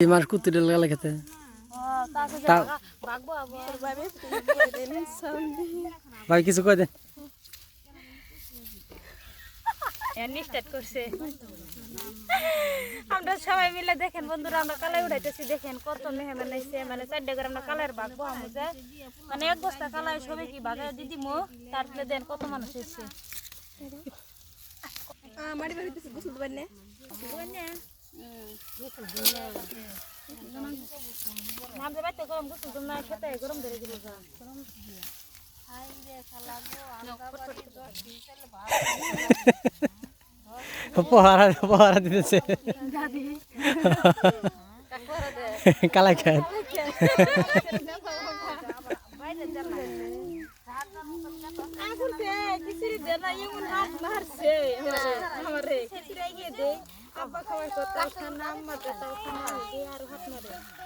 মার কুত্তিটা লাগা খেতে ভাই কিছু কয় দেন আমরা সবাই মিলে দেখেন বন্ধুরা আমরা কালাই উঠাইতেছি দেখেন কত মেহমান আইছে মানে 4টা করে আমরা কালাইয়ের ভাগবো আমরা মানে এক বস্তা কালাই সবাই কি ভাগায় দিদি মো তারপরে দেন কত মানুষ এসেছে মাটি বাড়িতেছি গোসল দিবেন না নামতে বাইতে গরম গোসল তো না খেতে গরম ধরে দিল যা পহারা দিতেছে কালাই খায় আব্বা খাওয়ার কথা নাম মাত্র তাও খানা